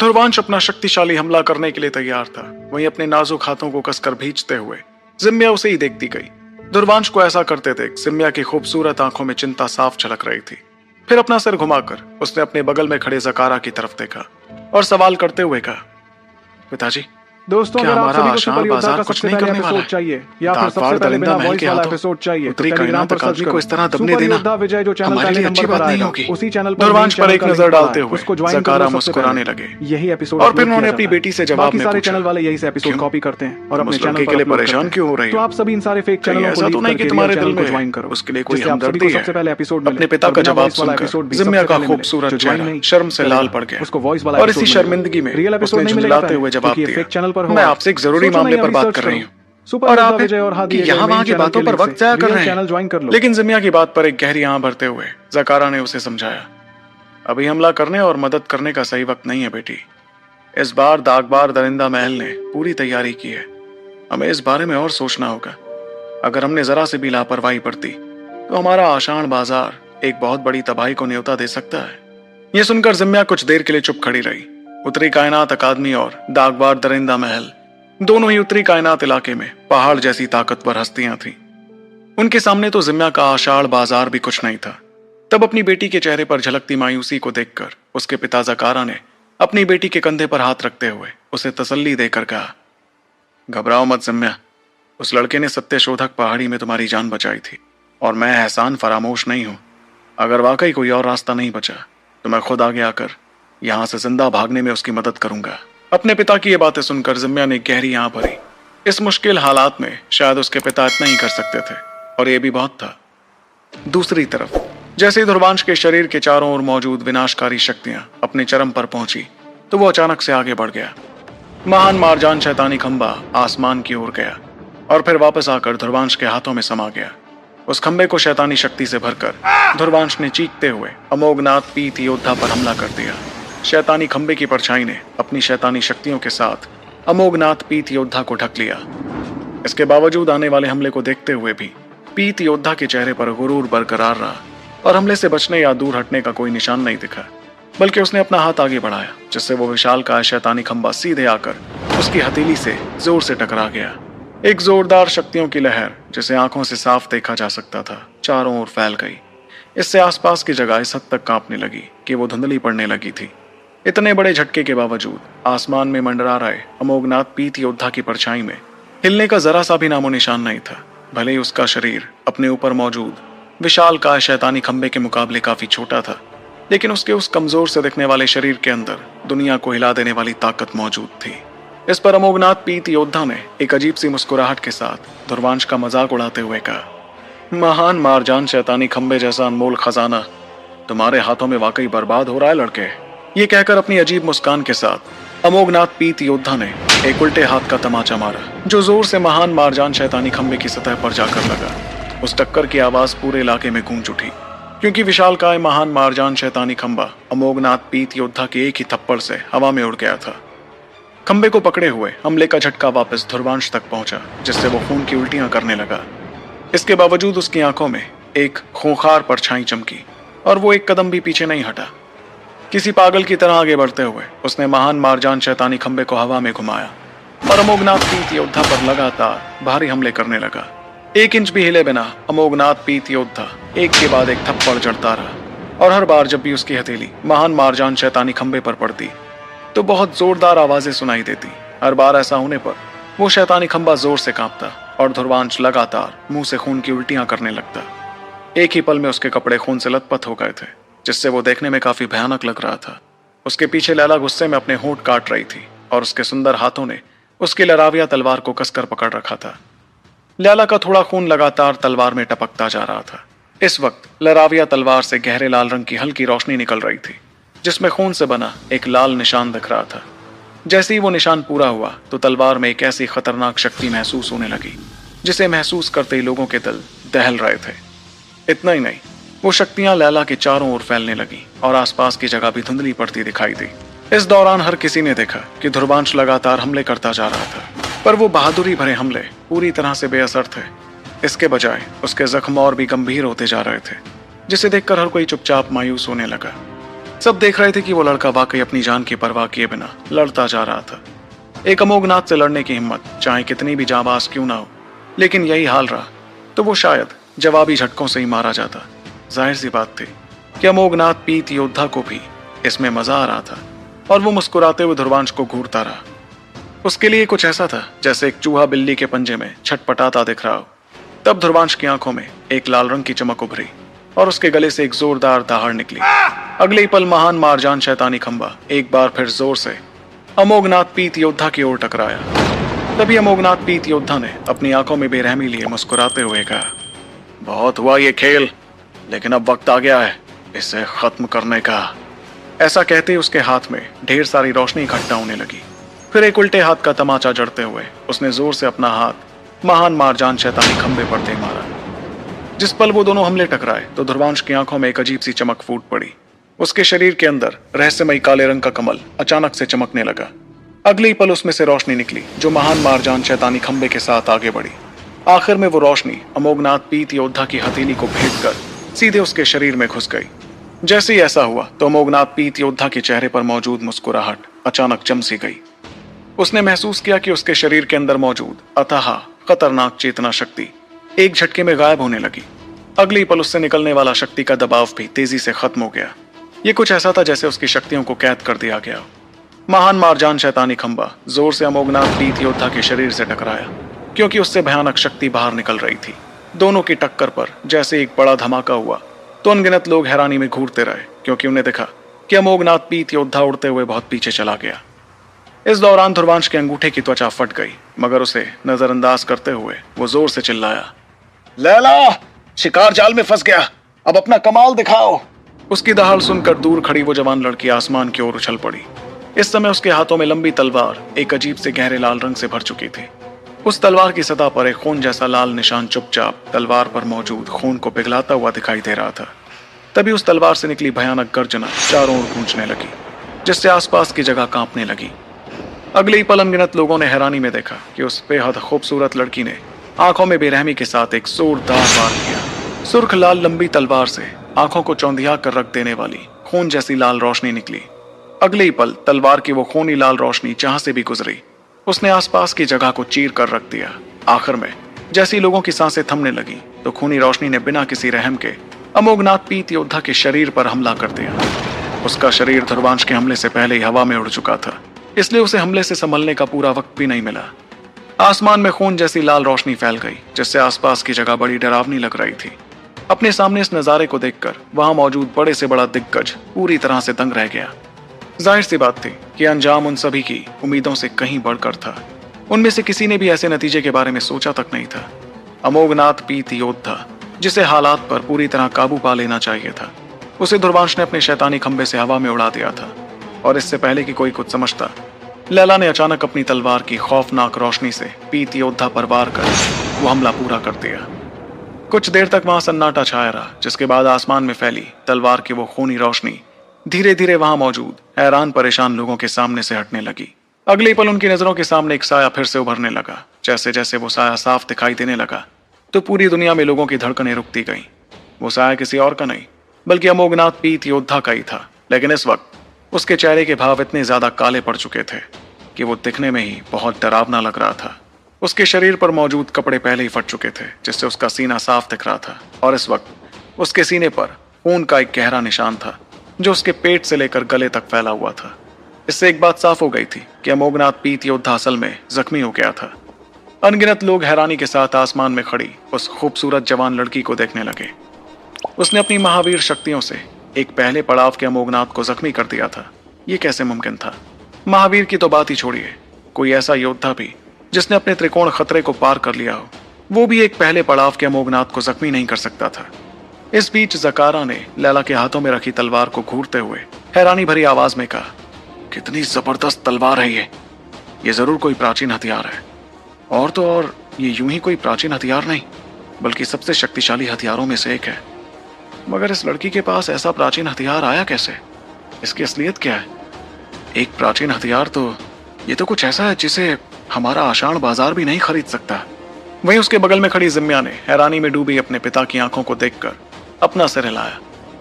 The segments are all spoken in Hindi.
ध्रुवांश अपना शक्तिशाली हमला करने के लिए तैयार था। वहीं अपने नाजुक हाथों को कसकर भींचते हुए जिम्या उसे ही देखती गई। ध्रुवांश को ऐसा करते देख जिम्या की खूबसूरत आंखों में चिंता साफ झलक रही थी। फिर अपना सिर घुमाकर उसने अपने बगल में खड़े जकारा की तरफ देखा और सवाल करते हुए कहा, पिताजी, दोस्तों, क्या अगर आप हमारा सभी को आशान सुपर योद्धा बाजार का कुछ सबसे नहीं पहले करने वाला एपिसोड है? चाहिए या फिर दागबार सबसे पहले दरिंदा बिना महल वॉइस के वाला हाथों एपिसोड चाहिए तो उत्तरी टेलीग्राम कायनात पर सर्च अकादमी को करो। इस तरह दबने सुपर देना योद्धा विजय जो चैनल हमारे पहले लिए अच्छी नंबर पर बात नहीं आएगा, होगी। उसी चैनल पर ध्रुवांश पर एक नजर डालते हुए उसको ज्वाइन जकारा कर लो सबसे मुस्कुराने पहले। लगे यही एपिसोड और फिर उन्होंने अपनी बेटी से जवाब बाकी में सारे पूछा, चैनल वाले यही से एपिसोड क्यों? कॉपी करते हैं और तुम अपने उस चैनल लड़के पर के लिए अपलोड परेशान करते क्यों हो हैं। रही तो हो? आप सभी इन सारे फेक कहीं चैनलों को ऐसा तो लीव नहीं कि करके तुम्हारे रियल दिल चैनल को में ज्वाइन करो, उसके लिए कोई जिससे आप सभी हमदर्दी को है? सबसे पहले एपिसोड मिले अपने पिता और का बिना जवाब voice वाला सुनकर एपिसोड भी जिम्या सबसे का पहले मिले। खूबसूरत जो ज्वाइन चेहरा नहीं शर्म से करेगा, लाल पड़ गया उसको वॉइस वाला और इसी एपिसोड मिलेगा। शर्मिंदगी में रियल एपिसोड उसने नहीं मिलेगा झुंझलाते पहले, हुए जवाब क्योंकि ये दिया, फेक चैनल पर हो मैं आप। आपसे एक जरूरी सोचो मामले नहीं, पर अभी बात सर्च कर रही करो। हूँ सुपर और योद्धा आप विजय और कि हादी यहाँ वहाँ की बातों पर वक्त जाया कर रहे हैं। चैनल ज्वाइन कर लो। लेकिन जिम्या की बात पर एक गहरी आंख भरते हुए जकारा ने उसे समझाया, अभी हमला करने और मदद करने का सही वक्त नहीं है बेटी। इस बार दागबार दरिंदा महल ने पूरी तैयारी की है, हमें इस बारे में और सोचना होगा। अगर हमने जरा से भी लापरवाही बरती तो हमारा आशान बाजार एक बहुत बड़ी तबाही को न्योता दे सकता है। यह सुनकर जिम्या कुछ देर के लिए चुप खड़ी रही। उत्तरी कायनात अकादमी और दागबार दरिंदा महल दोनों ही उत्तरी कायनात इलाके में पहाड़ जैसी ताकतवर हस्तियां थीं। उनके सामने तो जिम्या का आषाढ़ बाजार भी कुछ नहीं था। तब अपनी बेटी के चेहरे पर झलकती मायूसी को देखकर उसके पिता जकारा ने अपनी बेटी के कंधे पर हाथ रखते हुए उसे तसल्ली देकर कहा, घबराओ मत जिम्या, उस लड़के ने सत्यशोधक पहाड़ी में तुम्हारी जान बचाई थी और मैं एहसान फरामोश नहीं हूं। अगर वाकई कोई और रास्ता नहीं बचा तो मैं खुद आगे आकर यहां से जिंदा भागने में उसकी मदद करूंगा। अपने पिता की ये बातें सुनकर जिम्या ने गहरी आंख भरी। इस मुश्किल हालात में शायद उसके पिता इतना ही कर सकते थे और ये भी बहुत था। दूसरी तरफ जैसे ही ध्रुवांश के शरीर के चारों ओर मौजूद विनाशकारी शक्तियां अपने चरम पर पहुंची तो वो अचानक से आगे बढ़ गया। महान मारजान शैतानी खंबा आसमान की ओर गया और फिर वापस आकर ध्रुवांश के हाथों में समा गया। उस खंबे को शैतानी शक्ति से भरकर ध्रुवांश ने चीखते हुए अमोघनाथ पीत योद्धा पर हमला कर दिया। शैतानी खंबे की परछाई ने अपनी शैतानी शक्तियों के साथ अमोघनाथ पीत योद्धा को ढक लिया। इसके बावजूद आने वाले हमले को देखते हुए भी पीत योद्धा के चेहरे पर गुरूर बरकरार रहा और हमले से बचने या दूर हटने का कोई निशान नहीं दिखा, बल्कि उसने अपना हाथ आगे बढ़ाया जिससे वो विशालकाय शैतानी खंबा सीधे आकर उसकी हथेली से जोर से टकरा गया। एक जोरदार शक्तियों की लहर जिसे आंखों से साफ देखा जा सकता था चारों ओर फैल गई। इससे आसपास की जगह इस हद तक कांपने लगी कि वो धुंधली पड़ने लगी थी। इतने बड़े झटके के बावजूद आसमान में मंडरा रहे अमोघनाथ पीत योद्धा की परछाई में हिलने का जरा सा भी नामो निशान नहीं था। भले ही उसका शरीर अपने ऊपर मौजूद विशालकाय शैतानी खंबे के मुकाबले काफी छोटा था, लेकिन उसके उस कमजोर से दिखने वाले शरीर के अंदर दुनिया को हिला देने वाली ताकत मौजूद थी। इस पर अमोघनाथ पीत योद्धा ने एक अजीब सी मुस्कुराहट के साथ ध्रुवांश का मजाक उड़ाते हुए कहा, महान मारजान शैतानी खंबे जैसा अनमोल खजाना तुम्हारे हाथों में वाकई बर्बाद हो रहा है लड़के। ये कहकर अपनी अजीब मुस्कान के साथ अमोघनाथ पीत योद्धा ने एक उल्टे हाथ का तमाचा मारा जो जोर से महान मारजान शैतानी खंबे की सतह पर जाकर लगा। उस टक्कर की आवाज पूरे इलाके में गूंज उठी क्योंकि विशालकाय महान मारजान शैतानी खंबा अमोघनाथ पीत योद्धा के एक ही थप्पड़ से हवा में उड़ गया था। खंबे को पकड़े हुए हमले का झटका वापस ध्रुवांश तक पहुंचा जिससे वो खून की उल्टियां करने लगा। इसके बावजूद उसकी आंखों में एक खूंखार परछाई चमकी और वो एक कदम भी पीछे नहीं हटा। किसी पागल की तरह आगे बढ़ते हुए उसने महान मारजान शैतानी खंबे को हवा में घुमाया और अमोघनाथ पीत योद्धा पर लगातार भारी हमले करने लगा। 1 इंच भी हिले बिना अमोघनाथ पीत योद्धा एक के बाद एक थप्पड़ जड़ता रहा और हर बार जब भी उसकी हथेली महान मारजान शैतानी खंबे पर पड़ती तो बहुत जोरदार आवाजें सुनाई देती। हर बार ऐसा होने पर वो शैतानी खंबा जोर से कांपता और ध्रुवांश लगातार मुंह से खून की उल्टियां करने लगता। एक ही पल में उसके कपड़े खून से लथपथ हो गए थे जिससे वो देखने में काफी भयानक लग रहा था। उसके पीछे लैला गुस्से में अपने होंठ काट रही थी और उसके सुंदर हाथों ने उसकी लराविया तलवार को कसकर पकड़ रखा था। लैला का थोड़ा खून लगातार तलवार में टपकता जा रहा था। इस वक्त लराविया तलवार से गहरे लाल रंग की हल्की रोशनी निकल रही थी जिसमें खून से बना एक लाल निशान दिख रहा था। जैसे ही वो निशान पूरा हुआ तो तलवार में एक ऐसी खतरनाक शक्ति महसूस होने लगी जिसे महसूस करते ही लोगों के दिल दहल रहे थे। इतना ही नहीं, वो शक्तियां लैला के चारों ओर फैलने लगी और आसपास की जगह भी धुंधली पड़ती दिखाई दी। इस दौरान हर किसी ने देखा कि ध्रुवांश लगातार हमले करता जा रहा था, पर वो बहादुरी भरे हमले पूरी तरह से बेअसर थे। इसके बजाय उसके जख्म और भी गंभीर होते जा रहे थे जिसे देखकर हर कोई चुपचाप मायूस होने लगा। सब देख रहे थे कि वो लड़का वाकई अपनी जान की परवाह किए बिना लड़ता जा रहा था। एक अमोघनाथ से लड़ने की हिम्मत चाहे कितनी भी जाबाज क्यों ना हो, लेकिन यही हाल रहा तो वो शायद जवाबी झटकों से ही मारा जाता। जाहिर सी बात थी कि अमोघनाथ पीत योद्धा को भी इसमें मजा आ रहा था और वो मुस्कुराते हुए ध्रुवांश को घूरता रहा। उसके लिए कुछ ऐसा था जैसे एक चूहा बिल्ली के पंजे में छटपटाता दिख रहा हो। तब ध्रुवांश की आंखों में एक लाल रंग की चमक उभरी और उसके गले से एक जोरदार दहाड़ निकली। अगले ही पल महान मारजान शैतानी खंबा एक बार फिर जोर से अमोघनाथ पीत योद्धा की ओर टकराया। तभी अमोघनाथ पीत योद्धा ने अपनी आंखों में बेरहमी लिए मुस्कुराते हुए कहा, बहुत हुआ ये खेल, लेकिन अब वक्त आ गया है इसे खत्म करने का। ऐसा कहते ही उसके हाथ में ढेर सारी रोशनी इकट्ठा होने लगी। फिर एक उल्टे हाथ का तमाचा जड़ते हुए उसने जोर से अपना हाथ महान मारजान शैतानी खंबे पर दे मारा। जिस पल वो दोनों हमले टकराए तो ध्रुवांश की आंखों में एक अजीब सी चमक फूट पड़ी। उसके शरीर के अंदर रहस्यमयी काले रंग का कमल अचानक से चमकने लगा। अगले ही पल उसमें से रोशनी निकली जो महान मारजान शैतानी खंबे के साथ आगे बढ़ी। आखिर में वो रोशनी अमोघनाथ पीत योद्धा की हथेली को भेद कर सीधे उसके शरीर में घुस गई। जैसे ही ऐसा हुआ तो अमोघनाथ पीत योद्धा के चेहरे पर मौजूद मुस्कुराहट अचानक जम सी गई। उसने महसूस किया कि उसके शरीर के अंदर मौजूद अथाह खतरनाक चेतना शक्ति एक झटके में गायब होने लगी। अगले ही पल उससे निकलने वाला शक्ति का दबाव भी तेजी से खत्म हो गया। ये कुछ ऐसा था जैसे उसकी शक्तियों को कैद कर दिया गया। महान मारजान शैतानी खंबा जोर से अमोघनाथ पीत योद्धा के शरीर से टकराया क्योंकि उससे भयानक शक्ति बाहर निकल रही थी। दोनों की टक्कर पर जैसे एक बड़ा धमाका हुआ तो अनगिनत लोग हैरानी में घूरते रहे क्योंकि उन्हें देखा कि अमोघनाथ पीत योद्धा उड़ते हुए बहुत पीछे चला गया। इस दौरान ध्रुवांश के अंगूठे की त्वचा फट गई, मगर उसे नजरअंदाज करते हुए वो जोर से चिल्लाया, लैला, शिकार जाल में फंस गया, अब अपना कमाल दिखाओ। उसकी दहाड़ सुनकर दूर खड़ी वो जवान लड़की आसमान की ओर उछल पड़ी। इस समय उसके हाथों में लंबी तलवार एक अजीब से गहरे लाल रंग से भर चुकी थी। उस तलवार की सतह पर एक खून जैसा लाल निशान चुपचाप तलवार पर मौजूद खून को पिघलाता हुआ दिखाई दे रहा था। तभी उस तलवार से निकली भयानक गर्जना चारों ओर गूंजने लगी, जिससे आसपास की जगह कांपने लगी। अगले ही पल अनगिनत लोगों ने हैरानी में देखा कि उस बेहद खूबसूरत लड़की ने आंखों में बेरहमी के साथ एक जोरदार वार किया। सुर्ख लाल लंबी तलवार से आंखों को चौंधिया कर रख देने वाली खून जैसी लाल रोशनी निकली। अगले ही पल तलवार की वो खूनी लाल रोशनी जहां से भी गुजरी उसने आसपास की जगह को चीर कर रख दिया। आखिर में जैसी लोगों की सांसें थमने लगी तो खूनी रोशनी ने बिना किसी रहम के अमोघनाथ पीत योद्धा के शरीर पर हमला कर दिया। उसका शरीर ध्रुवांश के हमले से पहले ही हवा में उड़ चुका था, इसलिए उसे हमले से संभलने का पूरा वक्त भी नहीं मिला। आसमान में खून जैसी लाल रोशनी फैल गई, जिससे आसपास की जगह बड़ी डरावनी लग रही थी। अपने सामने इस नजारे को देखकर वहां मौजूद बड़े से बड़ा दिग्गज पूरी तरह से दंग रह गया। जाहिर सी बात थी कि अंजाम उन सभी की उम्मीदों से कहीं बढ़कर था। उनमें से किसी ने भी ऐसे नतीजे के बारे में सोचा तक नहीं था। अमोघनाथ पीत योद्धा, जिसे हालात पर पूरी तरह काबू पा लेना चाहिए था, उसे ध्रुवांश ने अपने शैतानी खंबे से हवा में उड़ा दिया था। और इससे पहले कि कोई कुछ समझता, लैला ने अचानक अपनी तलवार की खौफनाक रोशनी से पीत योद्धा पर वार कर वो हमला पूरा कर दिया। कुछ देर तक वहां सन्नाटा छाया रहा, जिसके बाद आसमान में फैली तलवार की वो खूनी रोशनी धीरे धीरे वहां मौजूद हैरान परेशान लोगों के सामने से हटने लगी। अगले पल उनकी नजरों के सामने एक साया फिर से उभरने लगा। जैसे जैसे वो साया साफ दिखाई देने लगा तो पूरी दुनिया में लोगों की धड़कनें रुकती गईं। वो साया किसी और का नहीं बल्कि अमोघनाथ पीत योद्धा का ही था, लेकिन इस वक्त उसके चेहरे के भाव इतने ज्यादा काले पड़ चुके थे कि वो दिखने में ही बहुत डरावना लग रहा था। उसके शरीर पर मौजूद कपड़े पहले ही फट चुके थे, जिससे उसका सीना साफ दिख रहा था, और इस वक्त उसके सीने पर खून का एक गहरा निशान था जो उसके पेट से लेकर गले तक फैला हुआ था। इससे एक बात साफ हो गई थी कि अमोघनाथ पीत योद्धा असल में जख्मी हो गया था। अनगिनत लोग हैरानी के साथ आसमान में खड़ी उस खूबसूरत जवान लड़की को देखने लगे। उसने अपनी महावीर शक्तियों से एक पहले पड़ाव के अमोघनाथ को जख्मी कर दिया था। ये कैसे मुमकिन था? महावीर की तो बात ही छोड़िए, कोई ऐसा योद्धा भी जिसने अपने त्रिकोण खतरे को पार कर लिया हो, वो भी एक पहले पड़ाव के अमोघनाथ को जख्मी नहीं कर सकता था। इस बीच जकारा ने लैला के हाथों में रखी तलवार को घूरते हुए हैरानी भरी आवाज में कहा, कितनी जबरदस्त तलवार है ये जरूर कोई प्राचीन हथियार है। और तो और ये यूं ही कोई प्राचीन हथियार नहीं बल्कि सबसे शक्तिशाली हथियारों में से एक है। मगर इस लड़की के पास ऐसा प्राचीन हथियार आया कैसे? इसकी असलियत क्या है? एक प्राचीन हथियार तो ये तो कुछ ऐसा है जिसे हमारा आषाढ़ बाजार भी नहीं खरीद सकता। वहीं उसके बगल में खड़ी जिम्या ने हैरानी में डूबी अपने पिता की आंखों को देखकर अपना सिर हिलाया।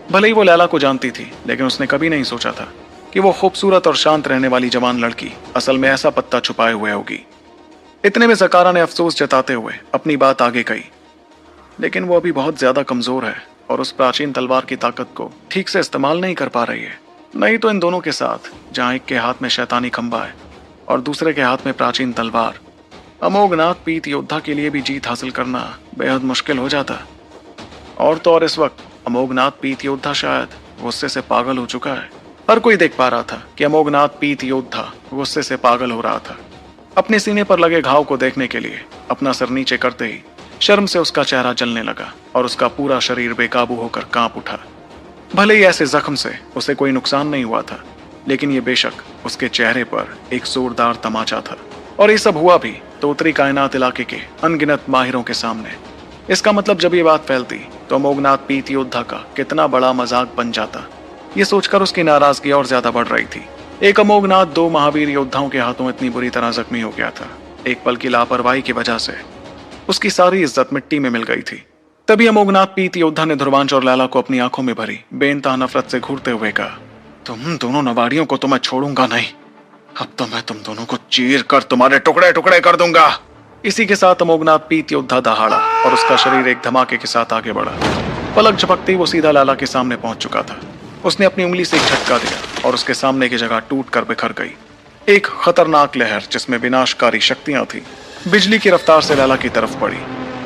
भले ही वो लैला को जानती थी, लेकिन उसने कभी नहीं सोचा था कि वो खूबसूरत और शांत रहने वाली जवान लड़की असल में ऐसा पत्ता छुपाए हुए होगी। इतने में ज़कारा ने अफसोस जताते हुए अपनी बात आगे कही, लेकिन वो अभी बहुत ज्यादा कमजोर है और उस प्राचीन तलवार की ताकत को ठीक से इस्तेमाल नहीं कर पा रही है। नहीं तो इन दोनों के साथ, जहाँ एक के हाथ में शैतानी खंबा है और दूसरे के हाथ में प्राचीन तलवार, अमोघनाथ पीत योद्धा के लिए भी जीत हासिल करना बेहद मुश्किल हो जाता। और तो और इस वक्त अमोघनाथ पीत योद्धा शायद गुस्से से पागल हो चुका है। हर कोई देख पा रहा था कि अमोघनाथ पीत योद्धा गुस्से से पागल हो रहा था। अपने सीने पर लगे घाव को देखने के लिए अपना सर नीचे करते ही शर्म से उसका चेहरा जलने लगा और उसका पूरा शरीर बेकाबू होकर कांप उठा। भले ही ऐसे जख्म से उसे कोई नुकसान नहीं हुआ था, लेकिन ये बेशक उसके चेहरे पर एक जोरदार तमाचा था। और ये सब हुआ भी तो उत्तरी कायनात इलाके के अनगिनत माहिरों के सामने। इसका मतलब जब ये बात फैलती तो अमोघनाथ पीत योद्धा का कितना बड़ा मजाक बन जाता। ये सोचकर उसकी नाराजगी और ज्यादा बढ़ रही थी। एक अमोघनाथ दो महावीर योद्धाओं के हाथों इतनी बुरी तरह जख्मी हो गया था। एक पल की लापरवाही की वजह से उसकी सारी इज्जत मिट्टी में मिल गई थी। तभी अमोघनाथ पीत योद्धा ने ध्रुवांश और लैला को अपनी आंखों में भरी बेइंतहा नफरत से घूरते हुए कहा, तुम दोनों नवाड़ियों को तो मैं छोड़ूंगा नहीं। अब तो मैं तुम दोनों को चीर कर तुम्हारे टुकड़े टुकड़े कर दूंगा। इसी के साथ अमोघनाथ पीत योद्धा दहाड़ा और उसका शरीर एक धमाके के साथ आगे बढ़ा। पलक झपकते ही वो सीधा लैला के सामने पहुंच चुका था। उसने अपनी उंगली से एक झटका दिया और उसके सामने की जगह टूट कर बिखर गई। एक खतरनाक लहर जिसमें विनाशकारी शक्तियां थी बिजली की रफ्तार से लैला की तरफ पड़ी।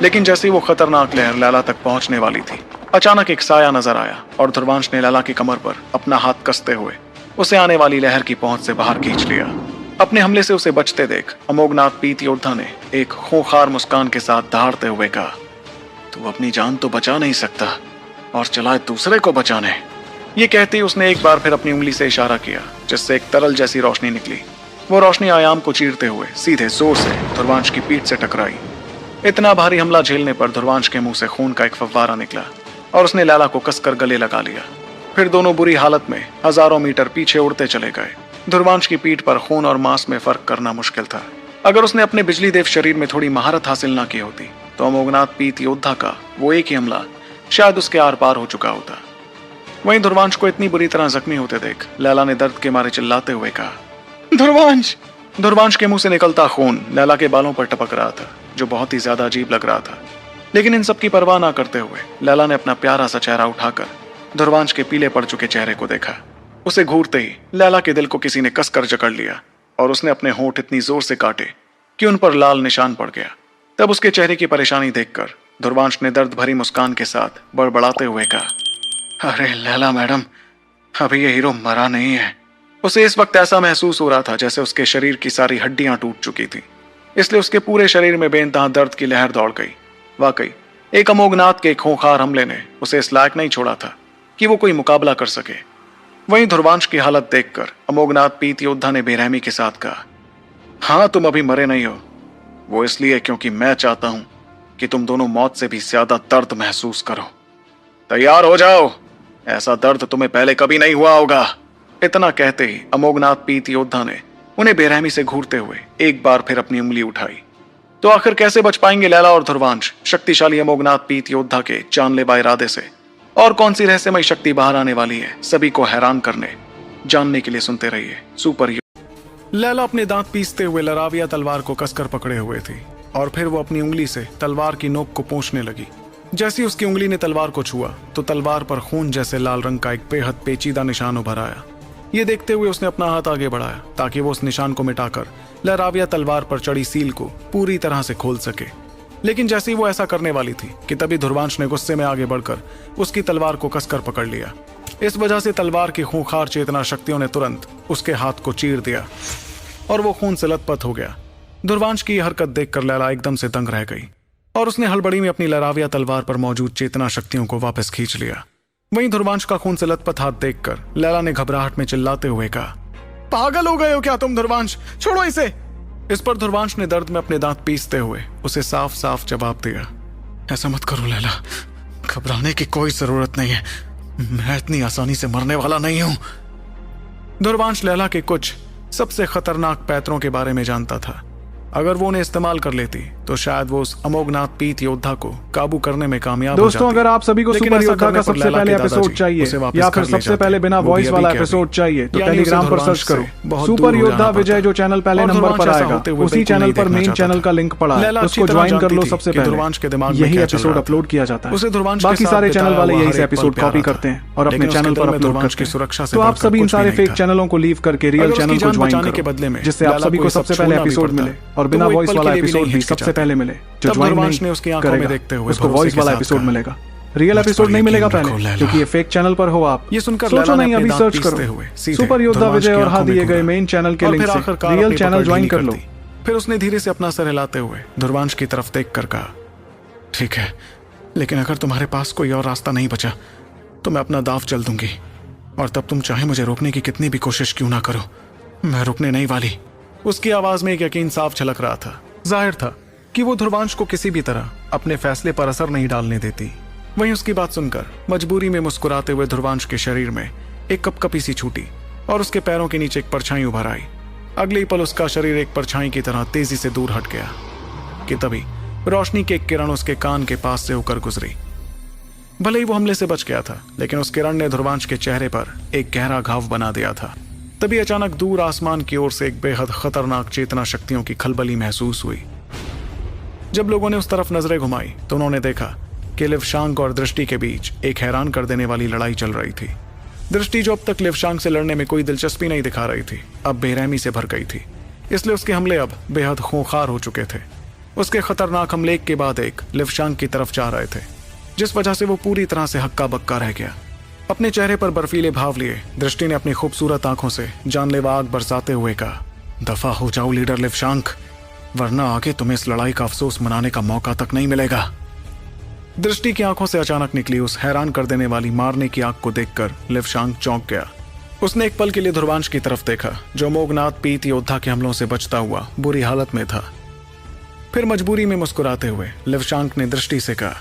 लेकिन जैसे ही वो खतरनाक लहर लैला तक पहुंचने वाली थी, अचानक एक साया नजर आया और ध्रुवांश ने लैला की कमर पर अपना हाथ कसते हुए उसे आने वाली लहर की पहुंच से बाहर खींच लिया। अपने हमले से उसे बचते देख अमोघनाथ पीत योद्धा ने एक खूंखार मुस्कान के साथ दहाड़ते हुए कहा, तू अपनी जान तो बचा नहीं सकता और चला दूसरे को बचाने। ये कहते ही उसने एक बार फिर अपनी उंगली से इशारा किया, जिससे एक तरल जैसी रोशनी निकली। वो रोशनी आयाम को चीरते हुए सीधे जोर से ध्रुवांश की पीठ से टकराई। इतना भारी हमला झेलने पर ध्रुवांश के मुंह से खून का एक फव्वारा निकला और उसने लैला को कसकर गले लगा लिया। फिर दोनों बुरी हालत में हजारों मीटर पीछे उड़ते चले गए। ध्रुवांश की पीठ पर खून और मांस में फर्क करना मुश्किल था। अगर उसने अपने बिजली देव शरीर में थोड़ी महारत हासिल न की होती तो अमोघनाथ पीत योद्धा का वो एक ही हमला शायद उसके आर पार हो चुका होता। वहीं ध्रुवांश को इतनी बुरी तरह जख्मी होते देख लैला ने दर्द के मारे चिल्लाते हुए कहा, ध्रुवांश। ध्रुवांश के मुंह से निकलता खून लैला के बालों पर टपक रहा था, जो बहुत ही ज्यादा अजीब लग रहा था। लेकिन इन सब की परवाह ना करते हुए लैला ने अपना प्यारा सा चेहरा उठाकर ध्रुवांश के पीले पड़ चुके चेहरे को देखा। उसे घूरते ही लैला के दिल को किसी ने कसकर जकड़ लिया और उसने अपने होंठ इतनी जोर से काटे कि उन पर लाल निशान पड़ गया। तब उसके चेहरे की परेशानी देखकर ध्रुवांश ने दर्द भरी मुस्कान के साथ बड़बड़ाते हुए कहा, अरे लैला मैडम, अभी ये हीरो मरा नहीं है। उसे इस वक्त ऐसा महसूस हो रहा था जैसे उसके शरीर की सारी हड्डियां टूट चुकी थी, इसलिए उसके पूरे शरीर में बेइंतहा दर्द की लहर दौड़ गई। वाकई एक अमोघनाथ के खूंखार हमले ने उसे इस लायक नहीं छोड़ा था कि वो कोई मुकाबला कर सके। वहीं ध्रुवांश की हालत देखकर अमोघनाथ पीत योद्धा ने बेरहमी के साथ कहा, हाँ तुम अभी मरे नहीं हो, वो इसलिए क्योंकि मैं चाहता हूं कि तुम दोनों मौत से भी ज्यादा दर्द महसूस करो। तैयार हो जाओ, ऐसा दर्द तुम्हें पहले कभी नहीं हुआ होगा। इतना कहते ही अमोघनाथ पीत योद्धा ने उन्हें बेरहमी से घूरते हुए एक बार फिर अपनी उंगली उठाई। तो आखिर कैसे बच पाएंगे लैला और ध्रुवांश शक्तिशाली अमोघनाथ पीत योद्धा के जानलेवा इरादे से? और कौन सी रहस्यमय शक्ति बाहर आने वाली है, सभी को हैरान करने जानने के लिए सुनते रहिए सुपर। लैला अपने दांत पीसते हुए लराविया तलवार को कसकर पकड़े हुए थी और फिर वो अपनी उंगली से तलवार की नोक को पोंछने लगी। जैसी उसकी उंगली ने तलवार को छुआ तो तलवार पर खून जैसे लाल रंग का एक बेहद पेचीदा निशान उभर आया। ये देखते हुए उसने अपना हाथ आगे बढ़ाया ताकि वो उस निशान को मिटाकर लहराविया तलवार पर चढ़ी सील को पूरी तरह से खोल सके। लेकिन जैसे ही वो ऐसा करने वाली थी कि तभी ध्रुवांश ने गुस्से में आगे बढ़कर उसकी तलवार को कसकर पकड़ लिया। इस वजह से तलवार की खूंखार चेतना शक्तियों ने तुरंत उसके हाथ को चीर दिया और वो खून से लथपथ हो गया। ध्रुवांश की हरकत देखकर लैला एकदम से दंग रह गई और उसने हड़बड़ी में अपनी लहराविया तलवार पर मौजूद चेतना शक्तियों को वापस खींच लिया। वहीं ध्रुवांश का खून से लथपथ हाथ देखकर लैला ने घबराहट में चिल्लाते हुए कहा, पागल हो गए हो क्या तुम ध्रुवांश, छोड़ो इसे। इस पर ध्रुवांश ने दर्द में अपने दांत पीसते हुए उसे साफ साफ जवाब दिया, ऐसा मत करो लैला, घबराने की कोई जरूरत नहीं है, मैं इतनी आसानी से मरने वाला नहीं हूं। ध्रुवांश लैला के कुछ सबसे खतरनाक पैतरों के बारे में जानता था। अगर वो उन्हें इस्तेमाल कर लेती तो शायद वो उस अमोघनाथ पीत योद्धा को काबू करने में कामयाब हो दोस्तों, जाती। अगर आप सभी को लेकिन सुपर ऐसा योद्धा करने का पर सबसे लैला पहले के एपिसोड दादाजी चाहिए उसे वापस या फिर कर ले सबसे जाते पहले हैं। बिना वो भी वॉइस अभी वाला के अभी। एपिसोड चाहिए तो यानी उसे टेलीग्राम पर धुरवांश सर्च करो से बहुत सुपर दूर हो योद्धा जाना विजय, पड़ता। जो चैनल पहले और नंबर धुरवांश पर ऐसा आएगा होते हुए उसी बिल्कुल चैनल नहीं पर देखना मेन चाहता चैनल था। का लिंक पड़ा है, लैला अच्छी उसको तरह ज्वाइन जानती कर लो थी सबसे कि पहले। धुरवांश के दिमाग में यही क्या चल एपिसोड रहा था। अपलोड किया जाता है। उसे धुरवांश के बाकी साथ सारे चैनल बिताया वाले हुआ यही हर से एक पल एपिसोड प्यारा कॉपी था। करते हैं और अपने लेकिन उसके चैनल दिल पर में अपलोड धुरवांश करते की सुरक्षा हैं। से तो आप बढ़कर सभी इन कुछ भी सारे नहीं फेक था। चैनलों को लीव करके रियल अगर उसकी चैनल को जान ज्वाइन बचाने के करो, बदले में जिससे आप लैला सभी को को ये सब सबसे पहले छोड़ना भी एपिसोड पड़ता, मिले और तो बिना वो एक वॉइस पल वाला के लिए भी एपिसोड नहीं भी हिचकिचाता। सबसे पहले मिले। जो तब ज्वाइन धुरवांश ने उसकी नहीं आंखों में करेगा देखते हुए उसको भरोसे वॉइस के वाला साथ एपिसोड कहा, मिलेगा। रियल मुझ एपिसोड पर नहीं मिलेगा यकीन पहले, रखो, लैला। क्योंकि ये फेक चैनल पर हो आप। ये सुनकर सोचो लैला ने नहीं, अपने अभी दांत सर्च पीसते करो हुए सीधे सुपर योद्धा धुरवांश विजय की और आंखों हाँ में दिए गए घूरा। मेन चैनल के और लिंक फिर से आखिरकार रियल अपनी चैनल पकड़ ज्वाइन ढीली कर लो। दी। फिर उसने धीरे से अपना सर हिलाते हुए धुरवांश की तरफ देख कर कहा, ठीक है, लेकिन अगर तुम्हारे पास कोई और रास्ता नहीं बचा तो मैं अपना दाव चल दूंगी, और तब तुम चाहे मुझे रोकने की कितनी भी कोशिश क्यों ना करो, मैं रुकने नहीं वाली। उसकी आवाज में एक यकीन साफ झलक रहा था। जाहिर था कि वो धुरवांश को किसी भी तरह अपने फैसले पर असर नहीं डालने देती। वहीं उसकी बात सुनकर मजबूरी में मुस्कुराते हुए धुरवांश के शरीर में एक कपकपी सी छूटी और उसके पैरों के नीचे एक परछाई उभर आई। अगले ही पल उसका शरीर एक परछाई की तरह तेजी से दूर हट गया कि तभी रोशनी की एक किरण उसके कान के पास से होकर गुजरी। भले ही वो हमले से बच गया था, लेकिन उस किरण ने धुरवांश के चेहरे पर एक गहरा घाव बना दिया था। तभी अचानक दूर आसमान की ओर से एक बेहद खतरनाक चेतना शक्तियों की खलबली महसूस हुई। जब लोगों ने उस तरफ नजरें घुमाई तो उन्होंने देखा कि लिवशांग और दृष्टि के बीच एक हैरान कर देने वाली लड़ाई चल रही थी। दृष्टि, जो अब तक लिवशांग से लड़ने में कोई दिलचस्पी नहीं दिखा रही थी, अब बेरहमी से भर गई थी, इसलिए उसके हमले अब बेहद खूंखार हो चुके थे। उसके खतरनाक हमले के बाद एक लिवशांग की तरफ जा रहे थे, जिस वजह से वो पूरी तरह से हक्का बक्का रह गया। अपने चेहरे पर बर्फीले भाव लिए दृष्टि ने अपनी खूबसूरत आंखों से जानलेवा आग बरसाते हुए कहा, दफा हो जाओ लीडर लिवशांग, वरना आगे तुम्हें इस लड़ाई का अफसोस मनाने का मौका तक नहीं मिलेगा। दृष्टि की आंखों से अचानक निकली उस हैरान कर देने वाली मारने की आग को देखकर लिवशांग चौंक गया। उसने एक पल के लिए धुरवांश की तरफ देखा, जो अमोघनाथ पीत योद्धा के हमलों से बचता हुआ बुरी हालत में था। फिर मजबूरी में मुस्कुराते हुए लिवशांग ने दृष्टि से कहा,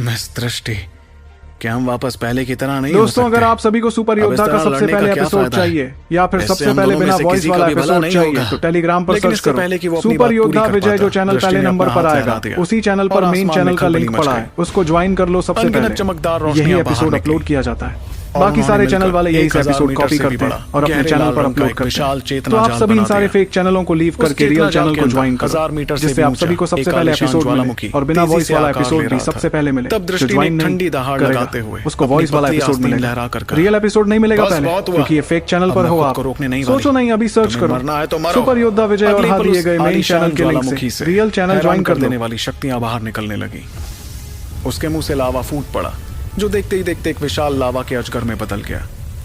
मिस दृष्टि, क्या हम वापस पहले की तरह नहीं हो दोस्तों, सकते? अगर आप सभी को सुपर अब इस योद्धा का तरह सबसे लड़ने का पहले क्या एपिसोड फायदा है? चाहिए या फिर इससे सबसे हम पहले दोनों में बिना से वॉइस किसी का वाला भी भला एपिसोड नहीं चाहिए होगा। तो टेलीग्राम पर लेकिन सर्च इससे करो पहले कि वो अपनी सुपर बात पूरी योद्धा कर विजय, पाता, जो चैनल दृष्टि पहले ने नंबर अपना पर हाथ आएगा लगा दिया उसी चैनल और पर मेन आसमान में चैनल का खलबली लिंक मच पड़ा गई। है, उसको ज्वाइन कर लो सबसे अनगिनत पहले। चमकदार यही रोशनियां बाहर एपिसोड निकली। अपलोड किया जाता है। और बाकी उन्होंने सारे चैनल मिलकर वाले यही से 1000 एपिसोड मीटर कॉपी से भी करते हैं बड़ा और अपने गहरे चैनल लाल पर रंग का अपलोड एक करते विशाल हैं। चेतना तो आप जाल सभी इन बना सारे दिया। फेक चैनलों को लीव उस करके चेतना रियल जाल चैनल के को अंदर ज्वाइन करो, 1000 मीटर से जिससे भी आप सभी ऊंचा को सबसे एक पहले आलीशान एपिसोड मिले ज्वालामुखी और बिना तेजी वॉइस से वाला आकार एपिसोड ले भी रहा सबसे था। पहले मिले। तब जो दृष्टि ने ज्वाइन एक नहीं ठंडी दहाड़ करेगा, लगाते हुए उसको अपनी वॉइस वाला पतली एपिसोड आस्तीन मिलेगा। लहरा कर कहा, रियल एपिसोड नहीं मिलेगा बस पहले, बहुत हुआ। क्योंकि ये फेक चैनल अब पर मैं हो खुद आप। को रोकने नहीं सोचो वाली। नहीं, अभी सर्च तुम्हें करो मरना है तो मरो। सुपर योद्धा विजय और अगली हाँ पल दिए उस गए मेन आलीशान चैनल के लिंक ज्वालामुखी से रियल चैनल हैरान ज्वाइन कर कर देने लो। वाली शक्तियां बाहर निकलने लगी। उसके मुंह से लावा फूट पड़ा, जो देखते ही देखते एक विशाल लावा के अजगर में बदल गया।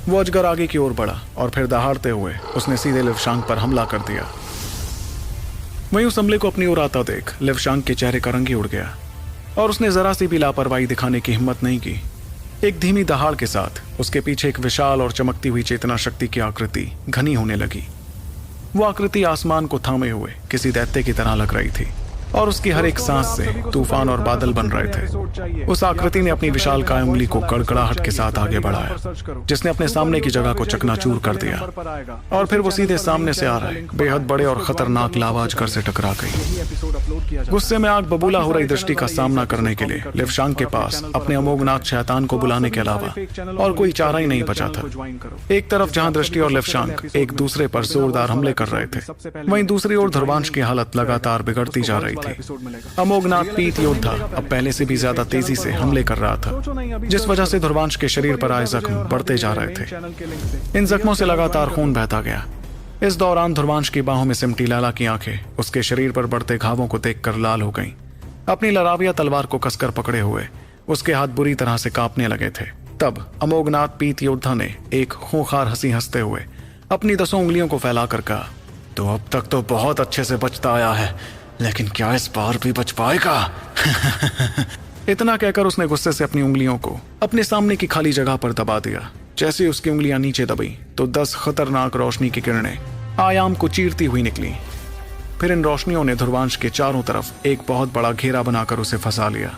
वो अजगर आगे की ओर बढ़ा और फिर दहाड़ते हुए उसने सीधे लिवशांग पर हमला कर दिया। वहीं उस हमले को अपनी ओर आता देख लिवशांग के चेहरे का रंग ही उड़ गया और उसने जरा सी भी लापरवाही दिखाने की हिम्मत नहीं की। एक धीमी दहाड़ के साथ उसके पीछे एक विशाल और चमकती हुई चेतना शक्ति की आकृति घनी होने लगी। वो आकृति आसमान को थामे हुए किसी दैत्य की तरह लग रही थी और उसकी हर एक सांस से तूफान और बादल बन रहे थे। उस आकृति ने अपनी विशालकाय उंगली को कड़कड़ाहट के साथ आगे बढ़ाया, जिसने अपने सामने की जगह को चकनाचूर कर दिया और फिर वो सीधे सामने से आ रहे बेहद बड़े और खतरनाक लावा अजगर से टकरा गई। गुस्से में आग बबूला हो रही दृष्टि का सामना करने के लिए लिवशांग के पास अपने अमोघनाथ शैतान को बुलाने के अलावा और कोई चारा ही नहीं बचा था। एक तरफ जहां दृष्टि और लिवशांग एक दूसरे पर जोरदार हमले कर रहे थे, वहीं दूसरी ओर धुरवांश की हालत लगातार बिगड़ती जा रही थी। अमोघनाथ पीत योद्धा अब पहले से भी ज्यादा तेजी से हमले कर रहा था, जिस वजह से धुरवांश के शरीर पर आए जख्म बढ़ते जा रहे थे। इन जख्मों से लगातार खून बहता गया। इस दौरान धुरवांश की बाहों में सिमटी लैला की आंखें उसके शरीर पर बढ़ते घावों को देखकर लाल हो गईं। अपनी लराविया तलवार को कसकर पकड़े हुए उसके हाथ बुरी तरह से कांपने लगे थे। तब अमोघनाथ पीत योद्धा ने एक खूंखार हंसी हंसते हुए अपनी 10 उंगलियों को फैलाकर कहा, तो अब तक तो बहुत अच्छे से बचता आया है, लेकिन क्या इस बार भी बच पाएगा? इतना कहकर उसने गुस्से से अपनी उंगलियों को अपने सामने की खाली जगह पर दबा दिया। जैसे उसकी उंगलियां नीचे दबी तो 10 खतरनाक रोशनी की किरणें आयाम को चीरती हुई निकली। फिर इन रोशनियों ने धुरवांश के चारों तरफ एक बहुत बड़ा घेरा बनाकर उसे फंसा लिया।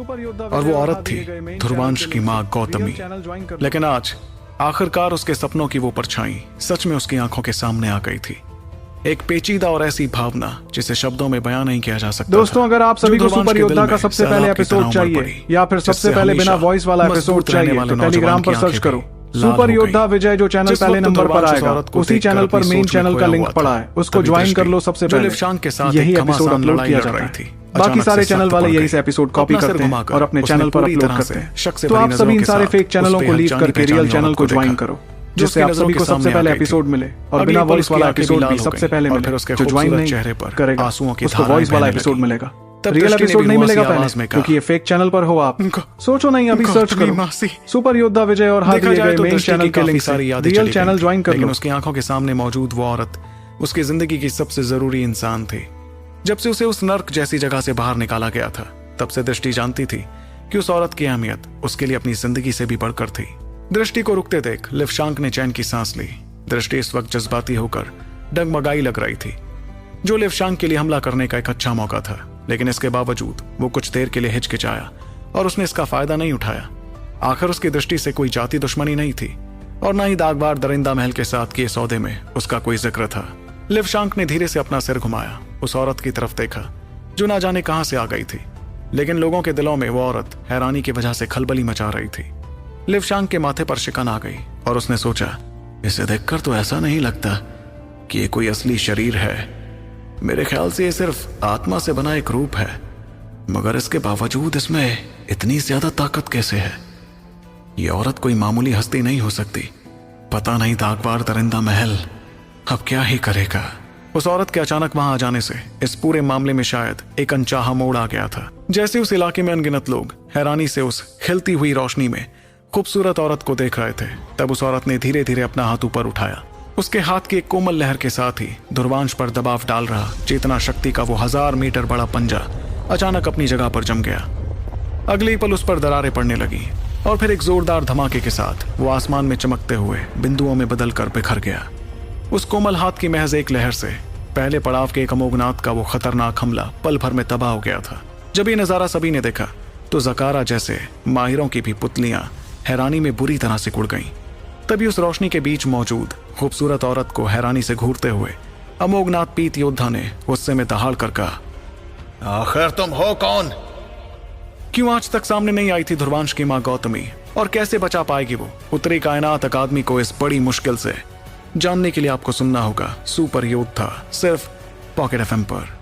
सुपर योद्धा और वो औरत थी ध्रुवांश की माँ गौतमी। लेकिन आज आखिरकार उसके सपनों की वो परछाई सच में उसकी आंखों के सामने आ गई थी। एक पेचीदा और ऐसी भावना जिसे शब्दों में बयां नहीं किया जा सकता दोस्तों, था, अगर आप सभी जो को ध्रुवांश सुपर के योद्धा दिल का में सबसे सैलाब पहले की एपिसोड तरह उमड़ चाहिए पड़ी, या फिर सबसे जिससे पहले बिना हमेशा वॉइस वाला एपिसोड मजबूत रहने चाहिए वाले तो नौजवान टेलीग्राम की पर सर्च आंखें करो भी लाल सुपर हो योद्धा गई। विजय, जो चैनल जिस पहले वक्त नंबर पर ध्रुवांश उस आएगा औरत को उसी देखकर चैनल पर अपनी मेन सोच में चैनल का खोया लिंक हुआ पड़ा था। है, उसको तभी ज्वाइन दृष्टि, कर लो सबसे जो पहले। लिवशांग के साथ यही एक एपिसोड घमासान अपलोड लड़ाई किया लड़ जाता रही है। थी। बाकी अचानक सारे से चैनल सख्त वाले पड़ यही गई। से एपिसोड कॉपी अपना सिर करते हैं घुमाकर और अपने उसने चैनल पर पूरी अपलोड तरह करते से हैं। शक से तो भरी आप नजरों सभी इन के सारे साथ फेक चैनलों उस को लीव बेहद करके रियल जानी-पहचानी चैनल औरत को को ज्वाइन देखा, करो, जो जिससे उसकी आप नजरों सभी के को सबसे सामने आ पहले गई थी। एपिसोड मिले और अगली बिना पल वॉइस उसकी वाला आंखें भी एपिसोड लाल भी हो सबसे गईं पहले और मिले। फिर उसके जो ज्वाइन खूबसूरत नहीं चेहरे पर करेगा आंसुओं की उसको धाराएं वॉइस वाला बहने एपिसोड लगीं। मिलेगा। तब रियल दृष्टि ने एपिसोड भी नहीं मिलेगा मुआसी आवाज पहले, में कहा, क्योंकि ये फेक चैनल पर हो आप। सोचो नहीं, अभी सर्च अपनी करो मासी। सुपर योद्धा विजय और हाथ देखा दिए जाए गए तो मेन दृष्टि चैनल की के काफी लिंक सारी से यादें रियल चली चैनल गई ज्वाइन थी, कर लेकिन लो। उसकी आंखों के सामने मौजूद वो औरत उसकी जिंदगी की सबसे जरूरी इंसान थी। जब से उसे उस नर्क जैसी जगह से बाहर निकाला गया था, तब से दृष्टि जानती थी कि उस औरत की अहमियत उसके लिए अपनी जिंदगी से भी बढ़कर थी। दृष्टि को रुकते देख लिवशांक ने चैन की सांस ली। दृष्टि इस वक्त जज्बाती होकर डगमगाई लग रही थी, जो लिवशांक के लिए हमला करने का एक अच्छा मौका था, लेकिन इसके बावजूद वो कुछ देर के लिए हिचकिचाया और उसने इसका फायदा नहीं उठाया। आखिर उसकी दृष्टि से कोई जाति दुश्मनी नहीं थी और न ही दागबार दरिंदा महल के साथ किए सौदे में उसका कोई जिक्र था। लिवशांक ने धीरे से अपना सिर घुमाया, उस औरत की तरफ देखा जो ना जाने कहां से आ गई थी, लेकिन लोगों के दिलों में वो औरत हैरानी की वजह से खलबली मचा रही थी। लिवशांक के माथे पर शिकन आ गई और उसने सोचा, इसे देखकर तो ऐसा नहीं लगता कि ये कोई असली शरीर है। मेरे ख्याल से ये सिर्फ आत्मा से बना एक रूप है, मगर इसके बावजूद इसमें इतनी ज्यादा ताकत कैसे है? ये औरत कोई मामूली हस्ती नहीं हो सकती। पता नहीं दागबार दरिंदा महल अब क्या ही करेगा। उस औरत के अचानक वहां आ जाने से इस पूरे मामले में शायद एक अनचाहा मोड़ आ गया था। जैसे उस इलाके में अनगिनत लोग हैरानी से उस खिलती हुई रोशनी में खूबसूरत औरत को देख रहे थे, तब उस औरत ने धीरे धीरे अपना हाथ ऊपर उठाया। उसके हाथ की एक कोमल लहर के साथ ही ध्रुवांश पर दबाव डाल रहा चेतना शक्ति का वो 1000 मीटर बड़ा पंजा अचानक अपनी जगह पर जम गया। अगले पल उस पर दरारें पड़ने लगी और फिर एक जोरदार धमाके के साथ वो आसमान में चमकते हुए बिंदुओं में बदलकर बिखर गया। उस कोमल हाथ की महज एक लहर से पहले पड़ाव के एक अमोघनाथ का वो खतरनाक हमला पल भर में तबाह हो गया था। जब ये नजारा सभी ने देखा तो ज़कारा जैसे माहिरों की भी पुतलियां हैरानी में बुरी तरह से कुड़ गईं। तभी उस रोशनी के बीच मौजूद खूबसूरत औरत को हैरानी से घूरते हुए अमोघनाथ पीत योद्धा ने गुस्से में दहाड़ कर कहा, आखिर तुम हो कौन? क्यों आज तक सामने नहीं आई थी ध्रुवांश की मां गौतमी, और कैसे बचा पाएगी वो उत्तरी कायनात अकादमी को इस बड़ी मुश्किल से? जानने के लिए आपको सुनना होगा सुपर योद्धा, सिर्फ पॉकेट एफएम पर।